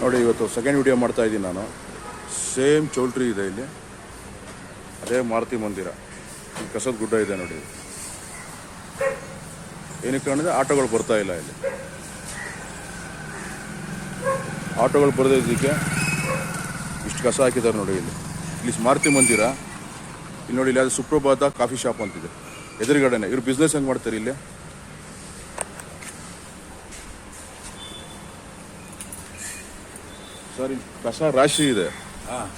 ನೋಡಿ ಇವತ್ತು second video ಮಾಡ್ತಾ ಇದ್ದೀನಿ ನಾನು. ಸೇಮ್ ಚೌಲ್ಟ್ರಿ ಇದೆ ಇಲ್ಲಿ, ಅದೇ ಮಾರುತಿ ಮಂದಿರ. ಈ ಕಸದ ಗುಡ್ಡ ಇದೆ ನೋಡಿ. ಏನಕ್ಕೆ ಅಂದರೆ ಆಟೋಗಳು ಬರ್ತಾ ಇಲ್ಲ ಇಲ್ಲಿ. ಆಟೋಗಳು ಬರದೇ ಇದಕ್ಕೆ ಇಷ್ಟು ಕಸ ಹಾಕಿದ್ದಾರೆ ನೋಡಿ ಇಲ್ಲಿ. ಇಲ್ಲಿ ಮಾರುತಿ ಮಂದಿರ. ಇಲ್ಲಿ ನೋಡಿ, ಇಲ್ಲಿ ಅದು ಸುಪ್ರಭಾತ ಕಾಫಿ ಶಾಪ್ ಅಂತಿದೆ ಎದುರುಗಡೆನೆ. ಇವ್ರು ಬಿಸ್ನೆಸ್ ಹೆಂಗೆ ಮಾಡ್ತಾರೆ ಇಲ್ಲಿ. ಸರ್ ಇಲ್ಲಿ ಕಸ ರಾಶಿ ಇದೆ,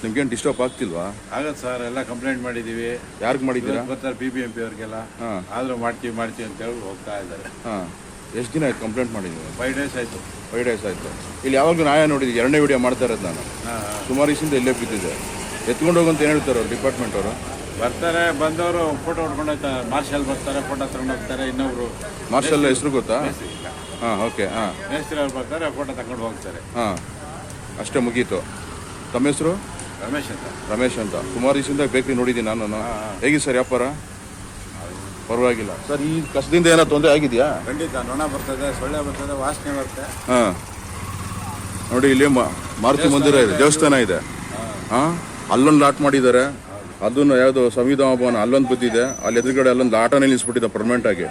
ನಿಮ್ಗೇನು ಡಿಸ್ಟರ್ಬ್ ಆಗ್ತಿಲ್ವಾ? ಆಗತ್ತೆ ಸರ್, ಎಲ್ಲ ಕಂಪ್ಲೇಂಟ್ ಮಾಡಿದ್ದೀವಿ. ಯಾರಿಗೆ ಮಾಡಿದ್ದೀರಾ? ಬರ್ತಾರೆ BBMP ಅವ್ರಿಗೆಲ್ಲ. ಆದರೂ ಮಾಡ್ತೀವಿ ಅಂತ ಹೇಳಿ ಹೋಗ್ತಾ ಇದ್ದಾರೆ. ಎಷ್ಟು ದಿನ ಆಯ್ತು ಕಂಪ್ಲೇಂಟ್ ಮಾಡಿದ್ದೀವಿ? 5 days ಆಯಿತು. 5 days ಆಯಿತು. ಇಲ್ಲಿ ಯಾವಾಗಲೂ ನ್ಯಾಯ ನೋಡಿದ್ವಿ. 2ನೇ ವಿಡಿಯೋ ಮಾಡ್ತಾ ಇರೋದು ನಾನು. ಸುಮಾರು ಇಷ್ಟಿಂದ ಇಲ್ಲೇ ಬಿದ್ದಿದೆ. ಎತ್ಕೊಂಡು ಹೋಗಂತ ಏನು ಹೇಳ್ತಾರೆ ಅವ್ರು ಡಿಪಾರ್ಟ್ಮೆಂಟ್ ಅವರು? ಬರ್ತಾರೆ, ಬಂದವರು ಫೋಟೋ ಹೊಡ್ಕೊಂಡು ಹೋಗ್ತಾರೆ. ಮಾರ್ಷಲ್ ಬರ್ತಾರೆ, ಫೋಟೋ ತಗೊಂಡು ಹೋಗ್ತಾರೆ. ಇನ್ನೊಬ್ರು ಮಾರ್ಷಲ್ ಹೆಸರು ಗೊತ್ತಾ? ಓಕೆ. ಮೇಸ್ತ್ರಿ ಅವ್ರು ಬರ್ತಾರೆ, ಫೋಟೋ ತಗೊಂಡು ಹೋಗ್ತಾರೆ. ಅಷ್ಟೇ, ಮುಗೀತು. ತಮ್ಮ ಹೆಸರು? ರಮೇಶ್ ಅಂತ. ಸುಮಾರು ದಿವಸದಿಂದ ಬೇಕ್ರಿ ನೋಡಿದ್ದೀನಿ ನಾನು. ಹೇಗಿದೆ ಸರ್ ವ್ಯಾಪಾರ? ಪರವಾಗಿಲ್ಲ ಸರ್. ಈ ಕಸದಿಂದ ಏನೋ ತೊಂದರೆ ಆಗಿದೆಯಾ? ಖಂಡಿತ. ನೊಣ ಬರ್ತದೆ, ಸೊಳ್ಳೆ ಬರ್ತದೆ, ವಾಸನೆ ಬರುತ್ತೆ. ನೋಡಿ, ಇಲ್ಲಿ ಮಾರುತಿ ಮಂದಿರ ಇದೆ, ದೇವಸ್ಥಾನ ಇದೆ. ಅಲ್ಲೊಂದು ಲಾಟ್ ಮಾಡಿದ್ದಾರೆ. ಅದನ್ನು ಯಾವುದೋ ಸಂವಿಧಾನ ಭವನ ಅಲ್ಲೊಂದು ಬಿದ್ದಿದೆ. ಅಲ್ಲಿ ಎದುರುಗಡೆ ಅಲ್ಲೊಂದು ಆಟೋನೇ ನಿಲ್ಲಿಸ್ಬಿಟ್ಟಿದೆ ಪರ್ಮನೆಂಟ್ ಆಗಿ.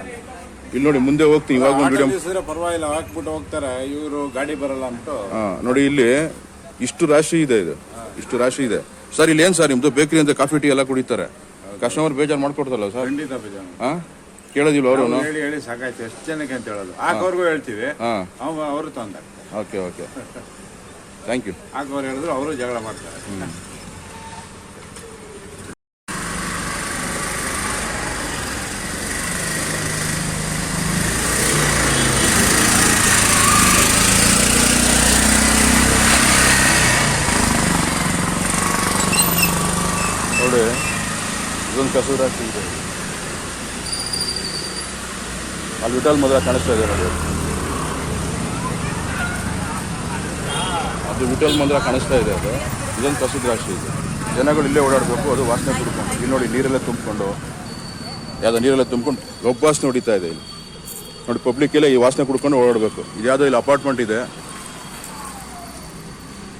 ಇಲ್ಲಿ ನೋಡಿ, ಮುಂದೆ ಹೋಗ್ತೀನಿ. ಇವಾಗ ಒಂದು ವಿಡಿಯೋ ಪರವಾಗಿಲ್ಲ, ಹಾಕ್ಬಿಟ್ಟು ಹೋಗ್ತಾರೆ. ಇವರು ಗಾಡಿ ಬರಲ್ಲ ಅಂದ್ಬಿಟ್ಟು. ನೋಡಿ, ಇಲ್ಲಿ ಇಷ್ಟು ರಾಶಿ ಇದೆ. ಇದು ಇಷ್ಟು ರಾಶಿ ಇದೆ ಸರ್. ಇಲ್ಲಿ ಏನು ಸರ್ ನಿಮ್ದು ಬೇಕ್ರಿ ಅಂತ ಕಾಫಿ ಟೀ ಎಲ್ಲ ಕುಡಿತಾರೆ. ಕಸ್ಟಮರ್ ಬೇಜಾರು ಮಾಡ್ಕೊಡ್ತಲ್ಲ ಸರ್? ಖಂಡಿತ ಬೇಜಾರು. ಕೇಳೋದಿಲ್ಲ ಅವರು? ಹೇಳಿ ಸಾಕಾಯ್ತು. ಎಷ್ಟು ಜನಕ್ಕೆ ಅಂತ ಹೇಳೋದು. ಹಾಕೋರ್ಗೂ ಹೇಳ್ತೀವಿ, ಅವರು ತೊಂದರೆ. Okay thank you. ಹಾಕೋರು ಹೇಳಿದ್ರು ಅವರು ಜಗಳ ಮಾಡ್ತಾರೆ. ನೋಡಿ, ಇದೊಂದು ಕಸದ ರಾಶಿ ಇದೆ. ಅಲ್ಲಿ ವಿಠಲ್ ಮಂದಿರ ಕಾಣಿಸ್ತಾ ಇದೆ ನೋಡಿ. ಅದು ವಿಠಲ್ ಮಂದಿರ ಕಾಣಿಸ್ತಾ ಇದೆ. ಅದು ಇದೊಂದು ಕಸದ ರಾಶಿ ಇದೆ. ಜನಗಳು ಇಲ್ಲೇ ಓಡಾಡಬೇಕು, ಅದು ವಾಸನೆ ಕುಡ್ಕೊಂಡು. ಇಲ್ಲಿ ನೋಡಿ, ನೀರೆಲ್ಲ ತುಂಬಿಕೊಂಡು, ಯಾವುದೋ ನೀರೆಲ್ಲ ತುಂಬ್ಕೊಂಡು ಗಬ್ಬು ವಾಸನೆ ಹೊಡಿತಾ ಇದೆ ಇಲ್ಲಿ ನೋಡಿ. ಪಬ್ಲಿಕ್ ಎಲ್ಲ ಈ ವಾಸನೆ ಕುಡ್ಕೊಂಡು ಓಡಾಡಬೇಕು. ಇದು ಯಾವುದೋ ಇಲ್ಲಿ ಅಪಾರ್ಟ್ಮೆಂಟ್ ಇದೆ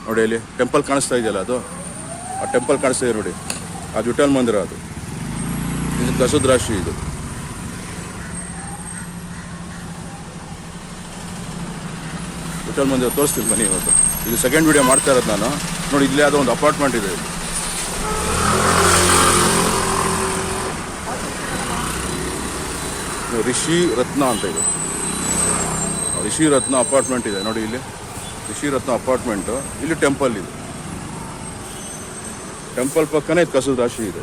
ನೋಡಿ. ಇಲ್ಲಿ ಟೆಂಪಲ್ ಕಾಣಿಸ್ತಾ ಇದೆಯಲ್ಲ, ಅದು ಆ ಟೆಂಪಲ್ ಕಾಣಿಸ್ತಾ ಇದೆ ನೋಡಿ. ಅದು ವಿಠಲ್ ಮಂದಿರ. ಅದು ಇದು ಕಸದ ರಾಶಿ. ಇದು ವಿಠಲ್ ಮಂದಿರ ತೋರಿಸ್ತೀನಿ ಬನ್ನಿ ಇವತ್ತು. ಇದು ಸೆಕೆಂಡ್ ವಿಡಿಯೋ ಮಾಡ್ತಾ ಇರೋದು ನಾನು. ನೋಡಿ, ಇಲ್ಲೇ ಯಾವುದೋ ಒಂದು ಅಪಾರ್ಟ್ಮೆಂಟ್ ಇದೆ. ಇದು ರಿಷಿ ರತ್ನ ಅಂತ ಇದೆ. ರಿಷಿ ರತ್ನ ಅಪಾರ್ಟ್ಮೆಂಟ್ ಇದೆ ನೋಡಿ. ಇಲ್ಲಿ ರಿಷಿ ರತ್ನ ಅಪಾರ್ಟ್ಮೆಂಟು. ಇಲ್ಲಿ ಟೆಂಪಲ್ ಇದೆ. ಟೆಂಪಲ್ ಪಕ್ಕನೇ ಕಸದ ರಾಶಿ ಇದೆ.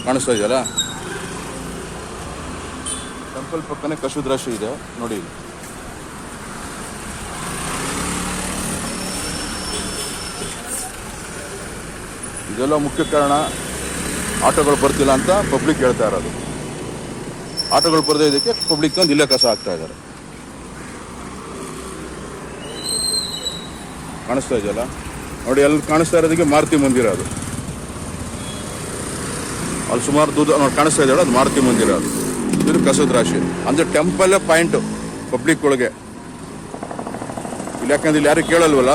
ಕಾಣಿಸ್ತಾ ಇದೆಯಲ್ಲ, ಟೆಂಪಲ್ ಪಕ್ಕನೇ ಕಸದ ರಾಶಿ ಇದೆ ನೋಡಿ. ಇದೆಲ್ಲ ಮುಖ್ಯ ಕಾರಣ ಆಟೋಗಳು ಬರ್ತಿಲ್ಲ ಅಂತ ಪಬ್ಲಿಕ್ ಹೇಳ್ತಾ ಇರೋದು. ಆಟೋಗಳು ಬರದೇ ಇದಕ್ಕೆ ಪಬ್ಲಿಕ್ ತಂದು ಇಲ್ಲೇ ಕಸ ಹಾಕ್ತಾ ಇದ್ದಾರೆ. ಕಾಣಿಸ್ತಾ ಇದೆಯಲ್ಲ ನೋಡಿ. ಅಲ್ಲಿ ಕಾಣಿಸ್ತಾ ಇರೋದಕ್ಕೆ ಮಾರುತಿ ಮಂದಿರ. ಅದು ಅಲ್ಲಿ ಸುಮಾರು ದೂರ ನೋಡಿ ಕಾಣಿಸ್ತಾ ಇದೆಯಲ್ಲ, ಅದು ಮಾರುತಿ ಮಂದಿರ. ಅದು ಇದು ಕಸದ ರಾಶಿ. ಅಂದರೆ ಟೆಂಪಲ್ಲೇ ಪಾಯಿಂಟು ಪಬ್ಲಿಕ್ ಒಳಗೆ. ಇಲ್ಲಿ ಯಾಕಂದ್ರೆ ಇಲ್ಲಿ ಯಾರು ಕೇಳಲ್ವಲ್ಲ.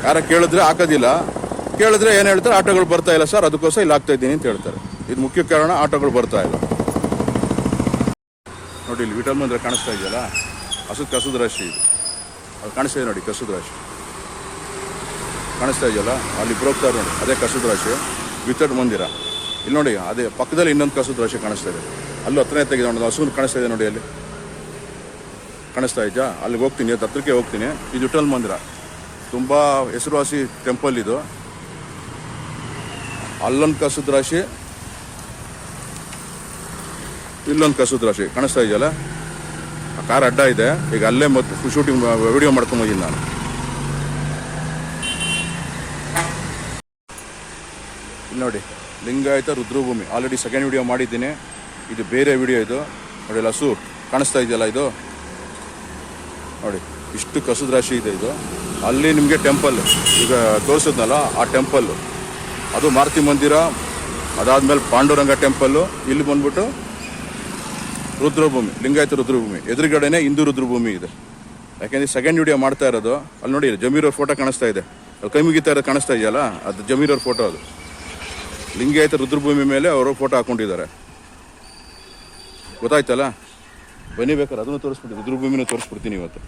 ಯಾರು ಕೇಳಿದ್ರೆ ಹಾಕೋದಿಲ್ಲ, ಕೇಳಿದ್ರೆ ಏನು ಹೇಳ್ತಾರೆ, ಆಟೋಗಳು ಬರ್ತಾ ಇಲ್ಲ ಸರ್, ಅದಕ್ಕೋಸ್ಕರ ಇಲ್ಲಿ ಹಾಕ್ತಾ ಇದ್ದೀನಿ ಅಂತ ಹೇಳ್ತಾರೆ. ಇದು ಮುಖ್ಯ ಕಾರಣ, ಆಟೋಗಳು ಬರ್ತಾ ಇಲ್ಲ ನೋಡಿ. ಇಲ್ಲಿ ವಿಠಲ್ ಮಂದಿರ ಕಾಣಿಸ್ತಾ ಇದೆಯಲ್ಲ, ಕಸದ ರಾಶಿ ಇದು. ಅದು ಕಾಣಿಸ್ತಾ ಇದೆ ನೋಡಿ, ಕಸದ ರಾಶಿ ಕಾಣಿಸ್ತಾ ಇದೆಯಲ್ಲ. ಅಲ್ಲಿ ಹೋಗ್ತಾರೆ ನೋಡಿ, ಅದೇ ಕಸದ ರಾಶಿ. ವಿಠಲ್ ಮಂದಿರ. ಇಲ್ಲಿ ನೋಡಿ, ಅದೇ ಪಕ್ಕದಲ್ಲಿ ಇನ್ನೊಂದು ಕಸದ ರಾಶಿ ಕಾಣಿಸ್ತಾ ಇದೆ. ಅಲ್ಲೂ ಹತ್ರನೇ ತೆಗೆದ ನೋಡಿ, ಹಸು ಕಾಣಿಸ್ತಾ ಇದೆ ನೋಡಿ. ಅಲ್ಲಿ ಕಾಣಿಸ್ತಾ ಇದೆಯಾ? ಅಲ್ಲಿಗೆ ಹೋಗ್ತೀನಿ, ಹತ್ರಕ್ಕೆ ಹೋಗ್ತೀನಿ. ಇದು ವಿಠಲ್ ಮಂದಿರ, ತುಂಬ ಹೆಸರುವಾಸಿ ಟೆಂಪಲ್ ಇದು. ಅಲ್ಲೊಂದು ಕಸದ ರಾಶಿ, ಇಲ್ಲೊಂದು ಕಸದ ರಾಶಿ ಕಾಣಿಸ್ತಾ ಇದೆಯಲ್ಲ. ಆ ಕಾರ್ ಅಡ್ಡ ಇದೆ. ಈಗ ಅಲ್ಲೇ ಮತ್ತೆ ಶೂಟಿಂಗ್ ವಿಡಿಯೋ ಮಾಡ್ಕೊಂಬೋಗಿದ್ದೀನಿ ನಾನು. ಇಲ್ಲಿ ನೋಡಿ, ಲಿಂಗಾಯತ ರುದ್ರಭೂಮಿ. ಆಲ್ರೆಡಿ ಸೆಕೆಂಡ್ ವಿಡಿಯೋ ಮಾಡಿದ್ದೀನಿ. ಇದು ಬೇರೆ ವಿಡಿಯೋ ಇದು ನೋಡಿ. ಹಸು ಕಾಣಿಸ್ತಾ ಇದೆಯಲ್ಲ, ಇದು ನೋಡಿ. ಇಷ್ಟು ಕಸದ ರಾಶಿ ಇದೆ ಇದು. ಅಲ್ಲಿ ನಿಮಗೆ ಟೆಂಪಲ್ ಈಗ ತೋರಿಸಿದ್ನಲ್ಲ, ಆ ಟೆಂಪಲ್ಲು ಅದು ಮಾರುತಿ ಮಂದಿರ. ಅದಾದಮೇಲೆ ಪಾಂಡುರಂಗ ಟೆಂಪಲ್ಲು. ಇಲ್ಲಿ ಬಂದ್ಬಿಟ್ಟು ರುದ್ರಭೂಮಿ, ಲಿಂಗಾಯತ ರುದ್ರಭೂಮಿ ಎದುರುಗಡೆನೆ ಹಿಂದೂ ರುದ್ರಭೂಮಿ ಇದೆ. ಯಾಕೆಂದ್ರೆ ಸೆಕೆಂಡ್ ವಿಡಿಯೋ ಮಾಡ್ತಾ ಇರೋದು ಅಲ್ಲಿ ನೋಡಿ, ಜಮೀರ್ ಅವ್ರ ಫೋಟೋ ಕಾಣಿಸ್ತಾ ಇದೆ, ಅಲ್ಲಿ ಕೈ ಮುಗಿತಾ ಇರೋದು ಕಾಣಿಸ್ತಾ ಇದೆಯಲ್ಲ, ಅದು ಜಮೀರ್ ಅವ್ರ ಫೋಟೋ. ಅದು ಲಿಂಗಾಯತ ರುದ್ರಭೂಮಿ ಮೇಲೆ ಅವರು ಫೋಟೋ ಹಾಕೊಂಡಿದ್ದಾರೆ, ಗೊತ್ತಾಯ್ತಲ್ಲ. ಬನ್ನಿ ಬೇಕಾದ್ರೆ ಅದನ್ನು ತೋರಿಸ್ಬಿಟ್ಟು ರುದ್ರಭೂಮಿನೂ ತೋರಿಸ್ಬಿಡ್ತೀನಿ ಇವತ್ತು.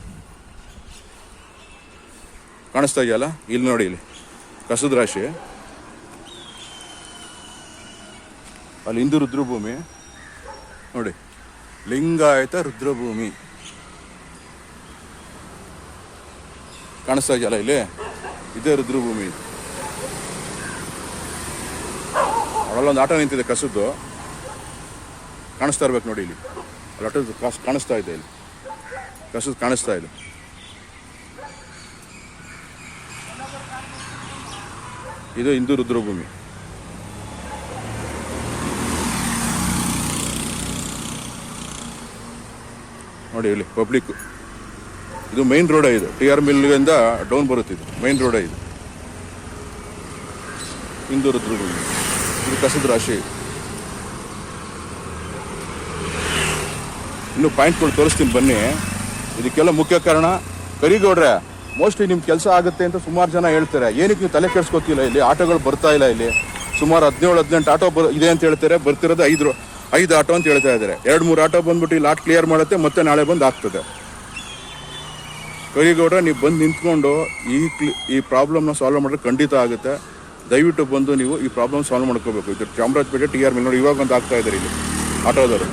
ಕಾಣಿಸ್ತಾ ಇದೆಯಲ್ಲ, ಇಲ್ಲಿ ನೋಡಿ, ಇಲ್ಲಿ ಕಸದ ರಾಶಿ, ಅಲ್ಲಿ ಹಿಂದೂ ರುದ್ರಭೂಮಿ ನೋಡಿ, ಲಿಂಗಾಯತ ರುದ್ರಭೂಮಿ ಕಾಣಿಸ್ತಾ ಇದೆಯಲ್ಲ, ಇಲ್ಲಿ ಇದೇ ರುದ್ರಭೂಮಿ. ಅವಳಲ್ಲೊಂದು ಆಟೋ ನಿಂತಿದೆ ಕಸದ್ದು, ಕಾಣಿಸ್ತಾ ಇರ್ಬೇಕು ನೋಡಿ, ಇಲ್ಲಿ ಅಲ್ಲಿ ಆಟೋದು ಕಾಣಿಸ್ತಾ ಇದೆ, ಇಲ್ಲಿ ಕಸದ್ದು ಕಾಣಿಸ್ತಾ ಇದೆ. ಇದು ಹಿಂದೂ ರುದ್ರಭೂಮಿ. ನೋಡಿ ಇಲ್ಲಿ ಪಬ್ಲಿಕ್, ಇದು ಮೈನ್ ರೋಡ್, ಇದು TR ಮಿಲ್ಗಿಂದ ಡೌನ್ ಬರುತ್ತೆ, ಇದು ಮೈನ್ ರೋಡ್, ಇದು ಹಿಂದೂ ರುದ್ರಭೂಮಿ. ಇದು ಕಸದ ರಾಶಿ. ಇನ್ನು ಪಾಯಿಂಟ್ಗಳು ತೋರಿಸ್ತೀನಿ ಬನ್ನಿ. ಇದಕ್ಕೆಲ್ಲ ಮುಖ್ಯ ಕಾರಣ ಕರಿಗೌಡ್ರೆ, ಮೋಸ್ಟ್ಲಿ ನಿಮ್ಮ ಕೆಲಸ ಆಗುತ್ತೆ ಅಂತ ಸುಮಾರು ಜನ ಹೇಳ್ತಾರೆ. ಏನಕ್ಕೆ ನೀವು ತಲೆ ಕೆಡಿಸ್ಕೊತಿಲ್ಲ? ಇಲ್ಲಿ ಆಟೋಗಳು ಬರ್ತಾ ಇಲ್ಲ, ಇಲ್ಲಿ ಸುಮಾರು 17-18 ಆಟೋ ಇದೆ ಅಂತ ಹೇಳ್ತಾರೆ, ಬರ್ತಿರೋದು 5 ಆಟೋ ಅಂತ ಹೇಳ್ತಾ ಇದ್ದಾರೆ. 2-3 ಆಟೋ ಬಂದ್ಬಿಟ್ಟು ಇಲ್ಲಿ ಆಟ ಕ್ಲಿಯರ್ ಮಾಡುತ್ತೆ, ಮತ್ತೆ ನಾಳೆ ಬಂದು ಆಗ್ತದೆ. ಕರಿಗೌಡ್ರೆ, ನೀವು ಬಂದು ನಿಂತ್ಕೊಂಡು ಈ ಪ್ರಾಬ್ಲಮ್ನ ಸಾಲ್ವ್ ಮಾಡಿದ್ರೆ ಖಂಡಿತ ಆಗುತ್ತೆ. ದಯವಿಟ್ಟು ಬಂದು ನೀವು ಈ ಪ್ರಾಬ್ಲಮ್ ಸಾಲ್ವ್ ಮಾಡ್ಕೋಬೇಕು. ಇದು ಚಾಮರಾಜಪೇಟೆ TR ಮಿಲ್ ನೋಡಿ, ಇವಾಗ ಒಂದು ಆಗ್ತಾ ಇದ್ದಾರೆ ಇಲ್ಲಿ ಆಟೋದವರು.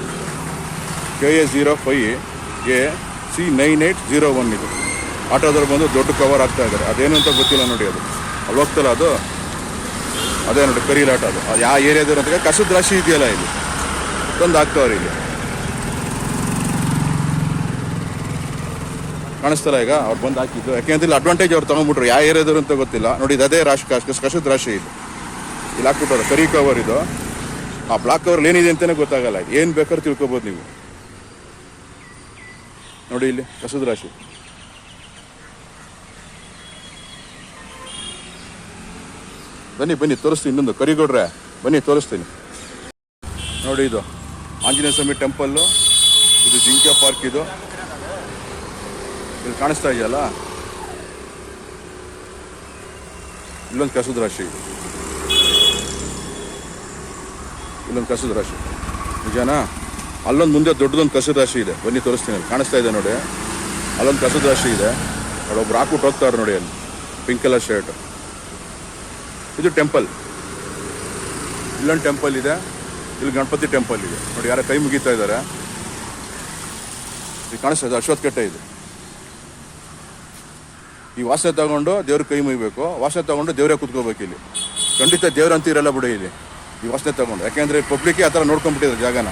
KA058AC9801 ಇದು ಆಟೋದವ್ರು ಬಂದು ದೊಡ್ಡ ಕವರ್ ಆಗ್ತಾ ಇದ್ದಾರೆ. ಅದೇನು ಅಂತ ಗೊತ್ತಿಲ್ಲ ನೋಡಿ, ಅದು ಅಲ್ಲಿ ಹೋಗ್ತಲ್ಲ, ಅದು ಅದೇ ನೋಡಿ ಕರೀಲಾಟ. ಅದು ಯಾವ ಏರಿಯಾದವ್ರು ಅಂತ ಕಸದ ರಾಶಿ ಇದೆಯಲ್ಲ, ಇಲ್ಲಿ ತಂದು ಹಾಕ್ತವ್ರೆ. ಇಲ್ಲಿ ಕಾಣಿಸ್ತಲ್ಲ ಈಗ, ಅವ್ರು ಬಂದು ಹಾಕಿದ್ದು. ಯಾಕೆಂದ್ರೆ ಇಲ್ಲಿ ಅಡ್ವಾಂಟೇಜ್ ಅವ್ರು ತೊಗೊಂಡ್ಬಿಟ್ರು, ಯಾವ ಏರಿಯಾದವ್ರು ಅಂತ ಗೊತ್ತಿಲ್ಲ ನೋಡಿ. ಇದು ಅದೇ ರಾಶಿ, ಕಸದ ರಾಶಿ ಇದು. ಇಲ್ಲಿ ಹಾಕ್ಬಿಟ್ಟವ್ರೆ ಕರಿ ಕವರ್. ಇದು ಆ ಬ್ಲಾಕ್ ಕವರ್ ಏನಿದೆ ಅಂತಲೇ ಗೊತ್ತಾಗಲ್ಲ. ಇದು ಏನು ಬೇಕಾದ್ರೂ ತಿಳ್ಕೊಬೋದು ನೀವು ನೋಡಿ. ಇಲ್ಲಿ ಕಸದ ರಾಶಿ. ಬನ್ನಿ ತೋರಿಸ್ತೀನಿ ಇನ್ನೊಂದು. ಕರಿಗೌಡ್ರೆ ಬನ್ನಿ ತೋರಿಸ್ತೀನಿ ನೋಡಿ. ಇದು ಆಂಜನೇಯ ಸ್ವಾಮಿ ಟೆಂಪಲ್ಲು, ಇದು ಜಿಂಕೆ ಪಾರ್ಕ್. ಇದು ಇಲ್ಲಿ ಕಾಣಿಸ್ತಾ ಇದೆಯಲ್ಲ, ಇಲ್ಲೊಂದು ಕಸದ ರಾಶಿ, ಇಲ್ಲೊಂದು ಕಸದ ರಾಶಿ ನಿಜಾನಾ? ಅಲ್ಲೊಂದು ಮುಂದೆ ದೊಡ್ಡದೊಂದು ಕಸದ ರಾಶಿ ಇದೆ, ಬನ್ನಿ ತೋರಿಸ್ತೀನಿ. ಅಲ್ಲಿ ಕಾಣಿಸ್ತಾ ಇದೆ ನೋಡಿ, ಅಲ್ಲೊಂದು ಕಸದ ರಾಶಿ ಇದೆ. ಒಬ್ಬರು ಹಾಕ್ಬಿಟ್ಟು ಹೋಗ್ತಾರೆ ನೋಡಿ, ಅಲ್ಲಿ ಪಿಂಕ್ ಕಲರ್ ಶರ್ಟ್. ಇದು ಟೆಂಪಲ್, ಇಲ್ಲೊಂದು ಟೆಂಪಲ್ ಇದೆ, ಇಲ್ಲಿ ಗಣಪತಿ ಟೆಂಪಲ್ ಇದೆ ನೋಡಿ. ಯಾರ ಕೈ ಮುಗಿತಾ ಇದ್ದಾರೆ, ಇಲ್ಲಿ ಕಾಣಿಸ್ತಾ ಇದೆ ಅಶ್ವತ್ಥ ಕಟ್ಟೆ. ಇದು ಈ ವಾಸನೆ ತಗೊಂಡು ದೇವ್ರ ಕೈ ಮುಗಿಬೇಕು, ವಾಸನೆ ತಗೊಂಡು ದೇವ್ರೇ ಕುತ್ಕೋಬೇಕು. ಇಲ್ಲಿ ಖಂಡಿತ ದೇವ್ರ ಅಂತ ಇರಲ್ಲ ಬಿಡಿ ಇಲ್ಲಿ, ಈ ವಾಸನೆ ತಗೊಂಡು. ಯಾಕೆಂದರೆ ಪಬ್ಲಿಕ್ಕೇ ಆ ಥರ ನೋಡ್ಕೊಂಡ್ಬಿಟ್ಟಿದ್ದಾರೆ ಜಾಗನ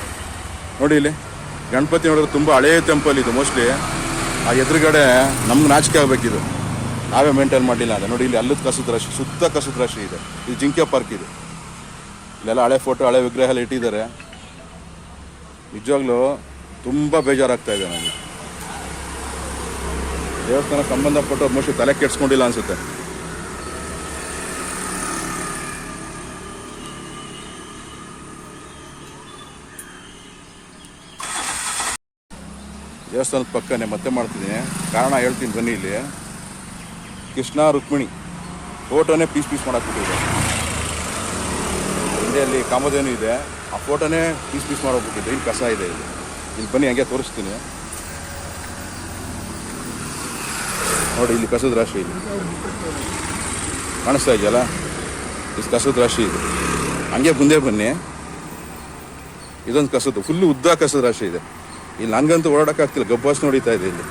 ನೋಡಿ. ಇಲ್ಲಿ ಗಣಪತಿ ನೋಡಿದ್ರೆ ತುಂಬ ಹಳೆಯ ಟೆಂಪಲ್ ಇದು. ಮೋಸ್ಟ್ಲಿ ಆ ಎದುರುಗಡೆ ನಮ್ಗೆ ನಾಚಿಕೆ ಆಗಬೇಕಿದು, ನಾವೇ ಮೇಂಟೈನ್ ಮಾಡಲಿಲ್ಲ ಅದ ನೋಡಿ. ಇಲ್ಲಿ ಅಲ್ಲದ ಕಸದ ರಾಶಿ, ಸುತ್ತ ಕಸದ ರಾಶಿ ಇದೆ. ಇದು ಜಿಂಕೆ ಪಾರ್ಕ್. ಇದು ಇಲ್ಲೆಲ್ಲ ಹಳೆ ಫೋಟೋ, ಹಳೆ ವಿಗ್ರಹ ಎಲ್ಲ ಇಟ್ಟಿದ್ದಾರೆ. ನಿಜವಾಗ್ಲೂ ತುಂಬ ಬೇಜಾರಾಗ್ತಾ ಇದೆ ನನಗೆ. ದೇವಸ್ಥಾನ ಸಂಬಂಧಪಟ್ಟು ಮೋಸ್ಟ್ಲಿ ತಲೆ ಕೆಡ್ಸ್ಕೊಂಡಿಲ್ಲ ಅನ್ಸುತ್ತೆ. ದೇವಸ್ಥಾನದ ಪಕ್ಕನೇ ಮತ್ತೆ ಮಾಡ್ತಿದ್ದೀನಿ. ಕಾರಣ ಹೇಳ್ತೀನಿ ಬನ್ನಿ. ಇಲ್ಲಿ ಕೃಷ್ಣ ರುಕ್ಮಿಣಿ ಫೋಟೋನೇ ಪೀಸ್ ಮಾಡಾಕ್ಬಿಟ್ಟಿದೆ. ಹಿಂದೆಯಲ್ಲಿ ಕಾಮಧೇನು ಇದೆ, ಆ ಫೋಟೋನೇ ಪೀಸ್ ಮಾಡೋಗ್ಬಿಟ್ಟಿದೆ. ಇಲ್ಲಿ ಕಸ ಇದೆ. ಇಲ್ಲಿ ಬನ್ನಿ, ಹಂಗೆ ತೋರಿಸ್ತೀನಿ ನೋಡಿ. ಇಲ್ಲಿ ಕಸದ ರಾಶಿ, ಇಲ್ಲಿ ಕಾಣಿಸ್ತಾ ಇದೆಯಲ್ಲ, ಇದು ಕಸದ ರಾಶಿ. ಇದು ಹಂಗೆ ಮುಂದೆ ಬನ್ನಿ, ಇದೊಂದು ಕಸದ್ದು ಫುಲ್ಲು ಉದ್ದ ಕಸದ ರಾಶಿ ಇದೆ. ಇಲ್ಲಿ ನನಗಂತೂ ಓಡಾಡೋಕ್ಕಾಗ್ತಿಲ್ಲ, ಗಬ್ಬಾಸ್ ನೋಡಿತಾ ಇದೆ. ಇಲ್ಲಿ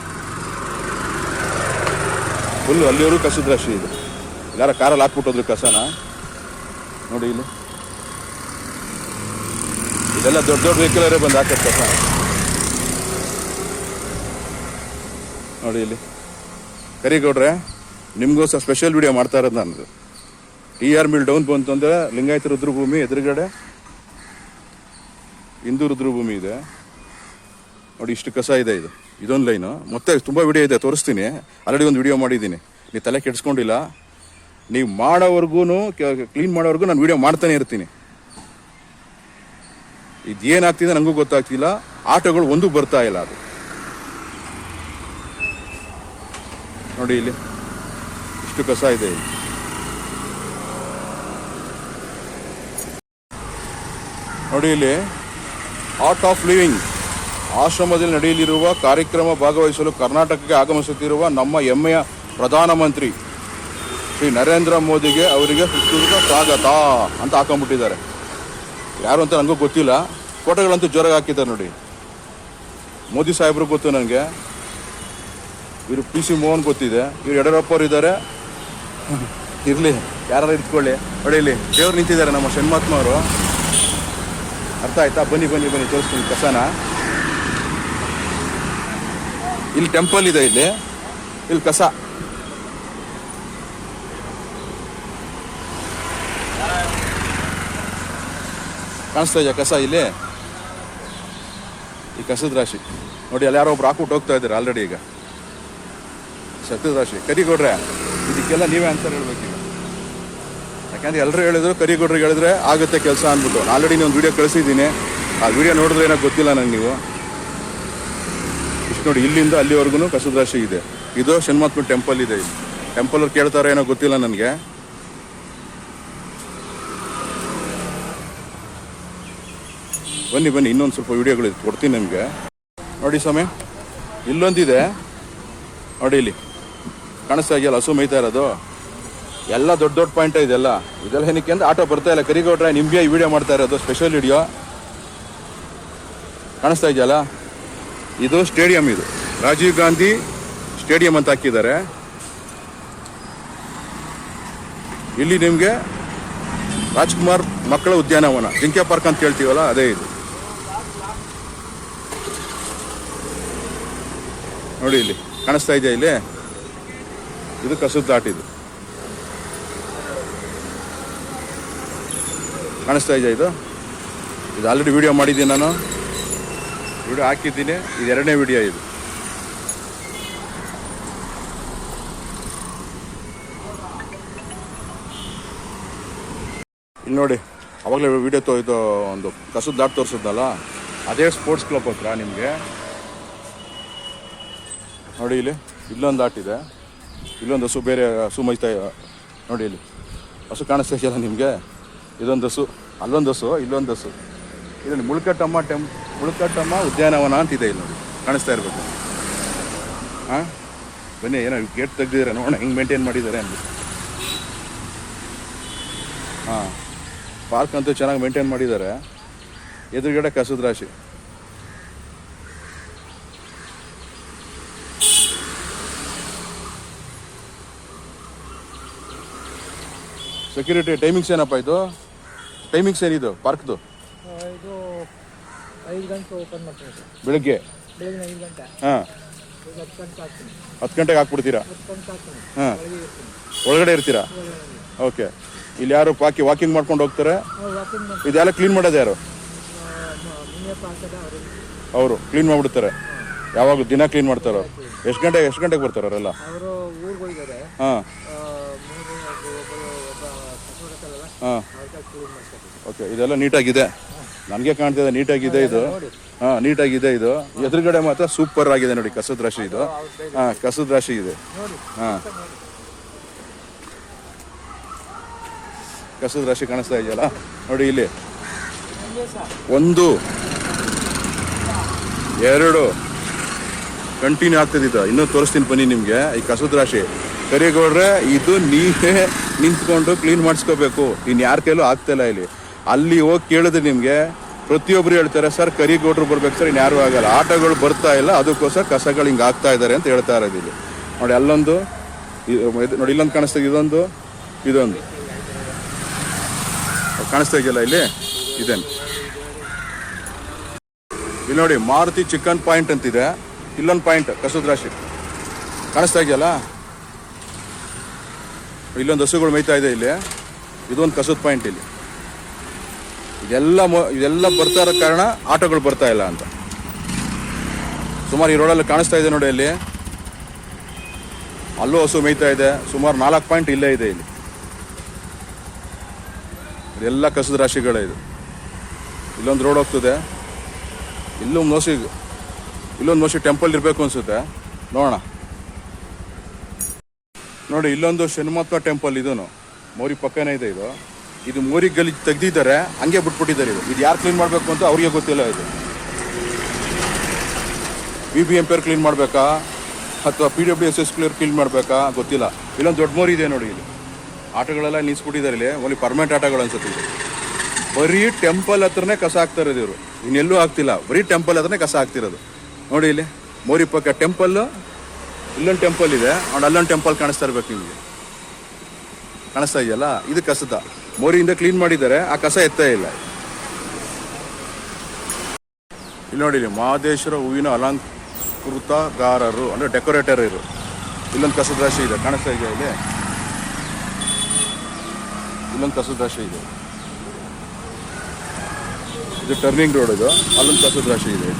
ಫುಲ್ಲು ಅಲ್ಲಿಯವರು ಕಸದ ರಾಶಿ. ಇದು ಯಾರ ಕಾರಲ್ಲಿ ಹಾಕ್ಬಿಟ್ಟೋದ್ರು ಕಸನ ನೋಡಿ. ಇಲ್ಲಿ ಇದೆಲ್ಲ ದೊಡ್ಡ ವೆಹಿಕಲರೇ ಬಂದು ಹಾಕೋದು ಕಸ ನೋಡಿ. ಇಲ್ಲಿ ಕರಿಗೌಡ್ರೆ, ನಿಮಗೋಸ್ಕರ ಸ್ಪೆಷಲ್ ವಿಡಿಯೋ ಮಾಡ್ತಾ ಇರೋದು ನಾನು. TR ಮಿಲ್ ಡೌನ್ ಬಂತು ಅಂದರೆ ಲಿಂಗಾಯತ ರುದ್ರಭೂಮಿ ಎದುರುಗಡೆ ಹಿಂದೂ ರುದ್ರಭೂಮಿ ಇದೆ ನೋಡಿ. ಇಷ್ಟು ಕಸ ಇದೆ. ಇದೊಂದು ಲೈನು. ಮತ್ತೆ ತುಂಬ ವಿಡಿಯೋ ಇದೆ, ತೋರಿಸ್ತೀನಿ. ಆಲ್ರೆಡಿ ಒಂದು ವಿಡಿಯೋ ಮಾಡಿದ್ದೀನಿ. ನೀವು ತಲೆ ಕೆಡಿಸ್ಕೊಂಡಿಲ್ಲ. ನೀವು ಮಾಡೋವರೆಗೂ, ಕ್ಲೀನ್ ಮಾಡೋವರೆಗೂ ನಾನು ವಿಡಿಯೋ ಮಾಡ್ತಾನೆ ಇರ್ತೀನಿ. ಇದೇನಾಗ್ತಿದೆ ನನಗೂ ಗೊತ್ತಾಗ್ತಿಲ್ಲ. ಆಟೋಗಳು ಒಂದು ಬರ್ತಾ ಇಲ್ಲ. ಅದು ನೋಡಿ ಇಲ್ಲಿ ಇಷ್ಟು ಕಸ ಇದೆ ಇಲ್ಲಿ. ನೋಡಿ ಇಲ್ಲಿ ಆರ್ಟ್ ಆಫ್ ಲಿವಿಂಗ್ ಆಶ್ರಮದಲ್ಲಿ ನಡೆಯಲಿರುವ ಕಾರ್ಯಕ್ರಮ ಭಾಗವಹಿಸಲು ಕರ್ನಾಟಕಕ್ಕೆ ಆಗಮಿಸುತ್ತಿರುವ ನಮ್ಮ ಹೆಮ್ಮೆಯ ಪ್ರಧಾನಮಂತ್ರಿ ಶ್ರೀ ನರೇಂದ್ರ ಮೋದಿಗೆ ಅವರಿಗೆ ಹೃತ್ಪೂರ್ವಕ ಸ್ವಾಗತ ಅಂತ ಹಾಕೊಂಡ್ಬಿಟ್ಟಿದ್ದಾರೆ. ಯಾರು ಅಂತ ನನಗೂ ಗೊತ್ತಿಲ್ಲ, ಫೋಟೋಗಳಂತೂ ಜೋರಾಗಿ ಹಾಕಿದ್ದಾರೆ ನೋಡಿ. ಮೋದಿ ಸಾಹೇಬ್ರು ಗೊತ್ತು ನನಗೆ, ಇವರು PC ಮೋಹನ್ ಗೊತ್ತಿದೆ, ಇವ್ರು ಯಡಿಯೂರಪ್ಪ ಅವರು ಇದ್ದಾರೆ. ಇರಲಿ, ಯಾರು ಇಟ್ಕೊಳ್ಳಿ. ನೋಡಿ ಇಲ್ಲಿ ದೇವ್ರು ನಿಂತಿದ್ದಾರೆ ನಮ್ಮ ಷಣ್ಮಾತ್ಮ ಅವರು. ಅರ್ಥ ಆಯ್ತಾ? ಬನ್ನಿ ಬನ್ನಿ ಬನ್ನಿ ತೋರಿಸ್ತೀನಿ ಕಸನ. ಇಲ್ಲಿ ಟೆಂಪಲ್ ಇದೆ, ಇಲ್ಲಿ ಕಸ. ಕಾಣಿಸ್ತಾ ಇದೆಯಾ ಕಸ ಇಲ್ಲಿ? ಈ ಕಸದ ರಾಶಿ ನೋಡಿ, ಅಲ್ಲಿ ಯಾರೋ ಒಬ್ರು ಹಾಕ್ಬಿಟ್ಟು ಹೋಗ್ತಾ ಇದ್ದಾರೆ ಆಲ್ರೆಡಿ. ಈಗ ಕಸದ ರಾಶಿ. ಕರಿಗೌಡ್ರೆ, ಇದಕ್ಕೆಲ್ಲ ನೀವೇ ಆನ್ಸರ್ ಹೇಳ್ಬೇಕೀಗ. ಯಾಕಂದ್ರೆ ಎಲ್ಲರೂ ಹೇಳಿದ್ರು ಕರಿಗೌಡ್ರಿಗೆ ಹೇಳಿದ್ರೆ ಆಗುತ್ತೆ ಕೆಲಸ ಅಂದ್ಬಿಟ್ಟು. ಆಲ್ರೆಡಿ ನೀವು ಒಂದು ವಿಡಿಯೋ ಕಳಿಸಿದ್ದೀನಿ, ಆ ವಿಡಿಯೋ ನೋಡಿದ್ರೆ ಏನೋ ಗೊತ್ತಿಲ್ಲ ನಂಗೆ. ನೀವು ಇಷ್ಟು ನೋಡಿ, ಇಲ್ಲಿಂದ ಅಲ್ಲಿವರೆಗೂ ಕಸದ ರಾಶಿ ಇದೆ. ಇದು ಷಣ್ಮಾತ್ಮ ಟೆಂಪಲ್ ಇದೆ. ಇಲ್ಲಿ ಟೆಂಪಲ್ ಅವ್ರು ಕೇಳ್ತಾರೆ ಏನೋ ಗೊತ್ತಿಲ್ಲ ನನಗೆ. ಬನ್ನಿ ಬನ್ನಿ, ಇನ್ನೊಂದು ಸ್ವಲ್ಪ ವಿಡಿಯೋಗಳು ಕೊಡ್ತೀನಿ ನಿಮಗೆ. ನೋಡಿ ಸ್ವಾಮಿ, ಇಲ್ಲೊಂದಿದೆ ನೋಡಿ, ಇಲ್ಲಿ ಕಾಣಿಸ್ತಾ ಇದೆಯಲ್ಲ ಹಸು ಮೇಯ್ತಾ ಇರೋದು. ಎಲ್ಲ ದೊಡ್ಡ ದೊಡ್ಡ ಪಾಯಿಂಟ್ ಇದೆಲ್ಲ. ಇದೆಲ್ಲ ಏನಕ್ಕೆ ಅಂದ್ರೆ ಆಟೋ ಬರ್ತಾ ಇಲ್ಲ. ಕರಿಗೌಡ್ರೆ ನಿಮಗೆ ಈ ವಿಡಿಯೋ ಮಾಡ್ತಾ ಇರೋದು ಸ್ಪೆಷಲ್ ವಿಡಿಯೋ. ಕಾಣಿಸ್ತಾ ಇದೆಯಲ್ಲ, ಇದು ಸ್ಟೇಡಿಯಂ. ಇದು ರಾಜೀವ್ ಗಾಂಧಿ ಸ್ಟೇಡಿಯಂ ಅಂತ ಹಾಕಿದ್ದಾರೆ. ಇಲ್ಲಿ ನಿಮಗೆ ರಾಜ್ಕುಮಾರ್ ಮಕ್ಕಳ ಉದ್ಯಾನವನ, ಜಿಂಕೆ ಪಾರ್ಕ್ ಅಂತ ಹೇಳ್ತೀವಲ್ಲ, ಅದೇ ಇದು. ನೋಡಿ ಇಲ್ಲಿ ಕಾಣಿಸ್ತಾ ಇದೆಯಾ? ಇಲ್ಲಿ ಇದು ಕಸದ ದಾಟ್. ಇದು ಕಾಣಿಸ್ತಾ ಇದೆಯಾ? ಇದು ಆಲ್ರೆಡಿ ವಿಡಿಯೋ ಮಾಡಿದ್ದೀನಿ ನಾನು, ವಿಡಿಯೋ ಹಾಕಿದ್ದೀನಿ. ಇದು 2ನೇ ವಿಡಿಯೋ ಇದು. ಇಲ್ಲಿ ನೋಡಿ, ಅವಾಗಲೇ ವಿಡಿಯೋ ಇದು ಒಂದು ಕಸದ ದಾಟ್ ತೋರಿಸಿದ್ನಲ್ಲ, ಅದೇ ಸ್ಪೋರ್ಟ್ಸ್ ಕ್ಲಬ್ ಹತ್ರ ನಿಮಗೆ. ನೋಡಿ ಇಲ್ಲಿ ಇಲ್ಲೊಂದು ದಾಟ್ ಇದೆ, ಇಲ್ಲೊಂದು ಹಸು, ಬೇರೆ ಹಸು ಮೈತಾ ನೋಡಿ. ಇಲ್ಲಿ ಹಸು ಕಾಣಿಸ್ತಾ ಇದೆಯಲ್ಲ ನಿಮಗೆ? ಇದೊಂದು ಹಸು, ಅಲ್ಲೊಂದು ಹಸು, ಇಲ್ಲೊಂದು ಹಸು. ಇಲ್ಲಿ ಮುಳುಕಟ್ಟಮ್ಮ ಉದ್ಯಾನವನ ಅಂತಿದೆ. ಇಲ್ಲಿ ನೋಡಿ, ಕಾಣಿಸ್ತಾ ಇರಬೇಕು. ಹಾಂ ಬನ್ನಿ, ಏನೋ ಗೇಟ್ ತೆಗ್ದಿದ್ದಾರೆ ನೋಡೋಣ ಹೆಂಗೆ ಮೇಂಟೈನ್ ಮಾಡಿದ್ದಾರೆ ಅಂದ್ಬಿಟ್ಟು. ಹಾಂ, ಪಾರ್ಕ್ ಅಂತೂ ಚೆನ್ನಾಗಿ ಮೇಂಟೈನ್ ಮಾಡಿದ್ದಾರೆ. ಎದುರುಗಡೆ ಕಸದ ರಾಶಿ. ಸೆಕ್ಯೂರಿಟಿ ಟೈಮಿಂಗ್ಸ್ ಏನಪ್ಪ ಇದು? ಟೈಮಿಂಗ್ಸ್ ಏನಿದು ಪಾರ್ಕ್ದು? ಇದು 5 ಗಂಟೆ ಓಪನ್ ಮಾಡ್ತೀನಿ ಸರ್. ಬೆಳಗ್ಗೆ 5 ಗಂಟೆ. ಹಾಂ, 10 ಗಂಟೆ ಹಾಕ್ತೀನಿ. 10 ಗಂಟೆಗೆ ಹಾಕ್ಬಿಡ್ತೀರಾ? 10 ಗಂಟೆ ಹಾಕ್ತೀನಿ. ಹಾಂ, ಒಳಗಡೆ ಇರ್ತೀರಾ? ಓಕೆ. ಇಲ್ಲಿ ಯಾರು ವಾಕಿಂಗ್ ಮಾಡ್ಕೊಂಡು ಹೋಗ್ತಾರೆ? ವಾಕಿಂಗ್ ಮಾಡಿ ಇದೆಲ್ಲ ಕ್ಲೀನ್ ಮಾಡೋದು ಯಾರು? ಮುನಿಯಪ್ಪ ಹಾಕದ ಅವರು ಕ್ಲೀನ್ ಮಾಡಿಬಿಡ್ತಾರೆ. ಯಾವಾಗ ದಿನ ಕ್ಲೀನ್ ಮಾಡ್ತಾರೋ? ಎಷ್ಟು ಗಂಟೆಗೆ ಬರ್ತಾರೆ ಅವರೆಲ್ಲ? ಅವರು ಊರಿಗೆ ಹೋಗಿದ್ದಾರೆ. ಹಾಂ ಹಾಂ, ಕ್ಲೀನ್ ಮಾಡ್ತಾರೆ. ಓಕೆ. ಇದೆಲ್ಲ ನೀಟಾಗಿದೆ, ನನಗೆ ಕಾಣ್ತಿದೆ ನೀಟಾಗಿದೆ ಇದು. ಹಾಂ, ನೀಟಾಗಿದೆ ಇದು. ಎದುರುಗಡೆ ಮಾತ್ರ ಸೂಪರ್ ಆಗಿದೆ ನೋಡಿ ಕಸದ ರಾಶಿ ಇದು. ಹಾಂ, ಕಸದ ರಾಶಿ ಇದೆ. ಹಾಂ, ಕಸದ ರಾಶಿ ಕಾಣಿಸ್ತಾ ಇದೆಯಲ್ಲ ನೋಡಿ. ಇಲ್ಲಿ 1 2 ಕಂಟಿನ್ಯೂ ಆಗ್ತದಿದ್ದು. ಇನ್ನೂ ತೋರಿಸ್ತೀನಿ ಬನ್ನಿ ನಿಮಗೆ ಈ ಕಸದ ರಾಶಿ. ಕರಿಗೌಡ್ರೆ, ಇದು ನೀವೇ ನಿಂತ್ಕೊಂಡು ಕ್ಲೀನ್ ಮಾಡಿಸ್ಕೋಬೇಕು. ಇನ್ನು ಯಾರ ಕೈಲೂ ಆಗ್ತಾಯಿಲ್ಲ. ಇಲ್ಲಿ ಅಲ್ಲಿ ಹೋಗಿ ಕೇಳಿದ್ರೆ ನಿಮಗೆ ಪ್ರತಿಯೊಬ್ಬರು ಹೇಳ್ತಾರೆ, ಸರ್ ಕರಿಗೌಡ್ರು ಬರ್ಬೇಕು ಸರ್, ಇನ್ನು ಯಾರು ಆಗಲ್ಲ, ಆಟೋಗಳು ಬರ್ತಾ ಇಲ್ಲ, ಅದಕ್ಕೋಸ್ಕರ ಕಸಗಳು ಹಿಂಗೆ ಆಗ್ತಾ ಇದ್ದಾರೆ ಅಂತ ಹೇಳ್ತಾ ಇರೋದು. ಇಲ್ಲಿ ನೋಡಿ, ಅಲ್ಲೊಂದು ನೋಡಿ, ಇಲ್ಲೊಂದು ಕಾಣಿಸ್ತಾ, ಇದೊಂದು ಕಾಣಿಸ್ತಾ ಇದೆಯಲ್ಲ ಇಲ್ಲಿ, ಇದೇನು ಇಲ್ಲಿ ನೋಡಿ. ಮಾರುತಿ ಚಿಕನ್ ಪಾಯಿಂಟ್ ಅಂತಿದೆ, ಇಲ್ಲೊಂದು ಪಾಯಿಂಟ್ ಕಸದ ರಾಶಿ ಕಾಣಿಸ್ತಾ ಇದೆಯಲ್ಲ. ಇಲ್ಲೊಂದು ಹಸುಗಳು ಮೇಯ್ತಾ ಇದೆ. ಇಲ್ಲಿ ಇದೊಂದು ಕಸದ ಪಾಯಿಂಟ್. ಇಲ್ಲಿ ಇದೆಲ್ಲ ಬರ್ತಾ ಇರೋ ಕಾರಣ ಆಟೋಗಳು ಬರ್ತಾ ಇಲ್ಲ ಅಂತ. ಸುಮಾರು ಈ ರೋಡಲ್ಲಿ ಕಾಣಿಸ್ತಾ ಇದೆ ನೋಡಿ. ಅಲ್ಲಿ ಅಲ್ಲೂ ಹಸು ಮೇಯ್ತಾ ಇದೆ. ಸುಮಾರು 4 ಪಾಯಿಂಟ್ ಇಲ್ಲೇ ಇದೆ. ಇಲ್ಲಿ ಇದೆಲ್ಲ ಕಸದ ರಾಶಿಗಳೇ. ಇದು ಇಲ್ಲೊಂದು ರೋಡ್ ಹೋಗ್ತದೆ, ಇಲ್ಲೊಂದು ಮೋಸಿ ಟೆಂಪಲ್ ಇರಬೇಕು ಅನ್ಸುತ್ತೆ, ನೋಡೋಣ. ನೋಡಿ, ಇಲ್ಲೊಂದು ಶನಿಮಹಾತ್ಮ ಟೆಂಪಲ್, ಇದೂ ಮೋರಿ ಪಕ್ಕನೇ ಇದೆ. ಇದು ಮೋರಿ ಗಲೀಜು ತೆಗ್ದಿದ್ದಾರೆ, ಹಂಗೆ ಬಿಟ್ಬಿಟ್ಟಿದ್ದಾರೆ. ಇದು ಯಾರು ಕ್ಲೀನ್ ಮಾಡಬೇಕು ಅಂತ ಅವ್ರಿಗೆ ಗೊತ್ತಿಲ್ಲ. ಇದು BBMP ಅವ್ರು ಕ್ಲೀನ್ ಮಾಡಬೇಕಾ ಅಥವಾ PWSS ಕ್ಲೀನ್ ಮಾಡಬೇಕಾ ಗೊತ್ತಿಲ್ಲ. ಇಲ್ಲೊಂದು ದೊಡ್ಡ ಮೋರಿ ಇದೆ ನೋಡಿ, ಇಲ್ಲಿ ಆಟಗಳೆಲ್ಲ ನಿಲ್ಲಿಸ್ಬಿಟ್ಟಿದ್ದಾರೆ. ಇಲ್ಲಿ ಓನ್ಲಿ ಪರ್ಮನೆಂಟ್ ಆಟಗಳು ಅನ್ಸುತ್ತೆ. ಇದು ಬರೀ ಟೆಂಪಲ್ ಹತ್ರನೇ ಕಸ ಹಾಕ್ತಾಯಿರೋದು ಇವರು, ಇನ್ನೆಲ್ಲೂ ಆಗ್ತಿಲ್ಲ. ಬರೀ ಟೆಂಪಲ್ ಹತ್ರನೇ ಕಸ ಹಾಕ್ತಿರೋದು. ನೋಡಿ, ಇಲ್ಲಿ ಮೋರಿ ಪಕ್ಕ ಟೆಂಪಲ್, ಇಲ್ಲೊಂದು ಟೆಂಪಲ್ ಇದೆ, ಅಲ್ಲೊಂದು ಟೆಂಪಲ್ ಕಾಣಿಸ್ತಾ ಇರ್ಬೇಕು ನಿಮಗೆ. ಕಾಣಿಸ್ತಾ ಇದೆಯಲ್ಲ, ಇದು ಕಸದ ಮೋರಿಯಿಂದ ಕ್ಲೀನ್ ಮಾಡಿದ್ದಾರೆ, ಆ ಕಸ ಎತ್ತೇ ಇಲ್ಲ. ಇಲ್ಲಿ ನೋಡಿ, ಇಲ್ಲಿ ಮಹದೇಶ್ವರ ಹೂವಿನ ಅಲಂಕೃತಗಾರರು ಅಂದರೆ ಡೆಕೋರೇಟರ್ ಇರು. ಇಲ್ಲೊಂದು ಕಸದ ರಾಶಿ ಇದೆ, ಕಾಣಿಸ್ತಾ ಇದೆಯಾ? ಇಲ್ಲೊಂದು ಕಸದ ರಾಶಿ ಇದೆ. ಇದು ಟರ್ನಿಂಗ್ ರೋಡ್, ಇದು ಅಲ್ಲೊಂದು ಕಸದ ರಾಶಿ ಇದೆ.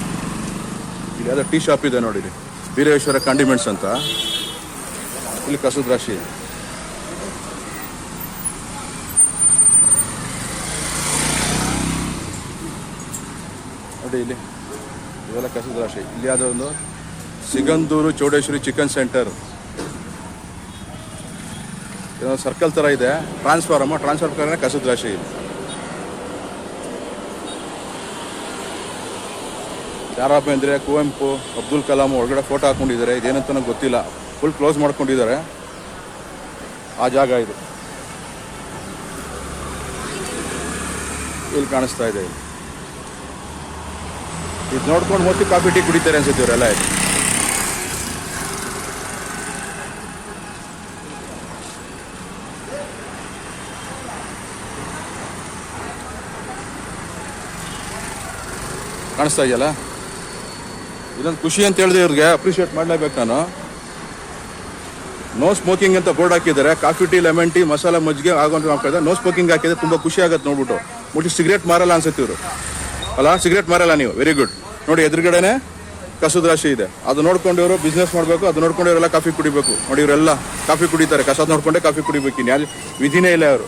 ಇಲ್ಲಿ ಯಾವುದೋ ಟೀ ಶಾಪ್ ಇದೆ ನೋಡಿ, ವೀರೇಶ್ವರ ಕಂಡಿಮೆಂಟ್ಸ್ ಅಂತ. ಇಲ್ಲಿ ಕಸದ ರಾಶಿ ಇದೆ. ನೋಡಿ, ಇಲ್ಲಿ ಇದೆಲ್ಲ ಕಸದ ರಾಶಿ. ಇಲ್ಲಿ ಯಾವುದೋ ಒಂದು ಸಿಗಂದೂರು ಚೌಡೇಶ್ವರಿ ಚಿಕನ್ ಸೆಂಟರ್, ಇದೊಂದು ಸರ್ಕಲ್ ಥರ ಇದೆ. ಟ್ರಾನ್ಸ್ಫಾರ್ಮರ್ ಕಸದ ರಾಶಿ ಇದೆ. ಯಾರಪ್ಪ ಅಂದರೆ ಕುವೆಂಪು, ಅಬ್ದುಲ್ ಕಲಾಂ ಒಳಗಡೆ ಫೋಟೋ ಹಾಕ್ಕೊಂಡಿದ್ದಾರೆ. ಇದೇನಂತ ನನಗೆ ಗೊತ್ತಿಲ್ಲ, ಫುಲ್ ಕ್ಲೋಸ್ ಮಾಡ್ಕೊಂಡಿದ್ದಾರೆ ಆ ಜಾಗ. ಇದು ಇಲ್ಲಿ ಕಾಣಿಸ್ತಾ ಇದೆ. ಇದು ನೋಡ್ಕೊಂಡು ಮೋಸ್ಟ್ಲಿ ಕಾಫಿ ಟೀ ಕುಡಿತಾರೆ ಅನ್ಸುತ್ತೆ ಇವರೆಲ್ಲ. ಕಾಣಿಸ್ತಾ ಇದೆಯಲ್ಲ, ಇದೊಂದು ಖುಷಿ ಅಂತ ಹೇಳಿದೆ. ಇವ್ರಿಗೆ ಅಪ್ರಿಷಿಯೇಟ್ ಮಾಡಲೇಬೇಕು ನಾನು. ನೋ ಸ್ಮೋಕಿಂಗ್ ಅಂತ ಬೋರ್ಡ್ ಹಾಕಿದ್ದಾರೆ. Coffee tea, lemon tea, masala ಮಜ್ಜಿಗೆ ಆಗೋಂತ ಹಾಕಿದ್ದಾರೆ. ನೋ ಸ್ಮೋಕಿಂಗ್ ಹಾಕಿದ್ರೆ ತುಂಬ ಖುಷಿ ಆಗುತ್ತೆ ನೋಡ್ಬಿಟ್ಟು. ಮುಟ್ಟಿ ಸಿಗರೇಟ್ ಮಾರಲ್ಲ ಅನ್ಸುತ್ತೆ ಇವರು, ಅಲ್ಲ? ಸಿಗರೇಟ್ ಮಾರಲ್ಲ ನೀವು, ವೆರಿ ಗುಡ್. ನೋಡಿ, ಎದುರುಗಡೆನೆ ಕಸದ ರಾಶಿ ಇದೆ. ಅದು ನೋಡ್ಕೊಂಡು ಇವರು ಬಿಸ್ನೆಸ್ ಮಾಡಬೇಕು, ಅದು ನೋಡ್ಕೊಂಡು ಇವರೆಲ್ಲ ಕಾಫಿ ಕುಡಿಬೇಕು. ನೋಡಿ, ಇವರೆಲ್ಲ ಕಾಫಿ ಕುಡಿತಾರೆ, ಕಸ ನೋಡ್ಕೊಂಡೆ ಕಾಫಿ ಕುಡಿಬೇಕು. ಇನ್ನು ವಿಧಿನೇ ಇಲ್ಲ ಅವರು.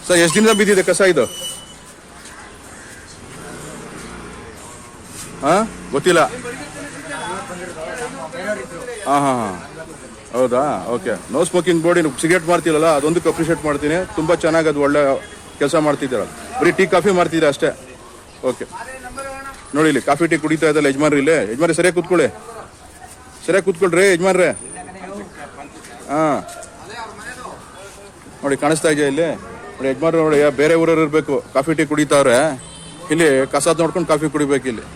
ಸರ್, ಎಷ್ಟು ದಿನದ ಬಿದ್ದಿದೆ ಕಸ ಇದು? ಹಾಂ, ಗೊತ್ತಿಲ್ಲ. ಹಾಂ, ಹೌದಾ? Okay. No smoking board. Cigarette ಮಾಡ್ತೀರಲ್ಲ, ಅದೊಂದಕ್ಕೆ ಅಪ್ರಿಷಿಯೇಟ್ ಮಾಡ್ತೀನಿ. ತುಂಬ ಚೆನ್ನಾಗಿ ಅದು ಒಳ್ಳೆ ಕೆಲಸ ಮಾಡ್ತಿದ್ದೀರಲ್ಲ. ಬರೀ ಟೀ ಕಾಫಿ ಮಾಡ್ತಿದ್ದೀರ ಅಷ್ಟೇ. ಓಕೆ. ನೋಡಿ, ಇಲ್ಲಿ ಕಾಫಿ ಟೀ ಕುಡಿತಾ ಇದ್ದಲ್ಲ ಯಜಮಾನ್ರಿ. ಇಲ್ಲಿ ಯಜಮಾನ್ರಿ ಸರಿಯಾಗಿ ಕೂತ್ಕೊಳ್ರಿ ಯಜಮಾನ್ರೆ. ಹಾಂ, ನೋಡಿ ಕಾಣಿಸ್ತಾ ಇದೆಯಾ ಇಲ್ಲಿ? ನೋಡಿ ಯಜಮಾನ್ರು ನೋಡಿ, ಬೇರೆ ಊರವ್ರು ಇರಬೇಕು, ಕಾಫಿ ಟೀ ಕುಡಿತಾವ್ರೆ. ಇಲ್ಲಿ ಕಸ ನೋಡ್ಕೊಂಡು ಕಾಫಿ ಕುಡಿಬೇಕು ಇಲ್ಲಿ.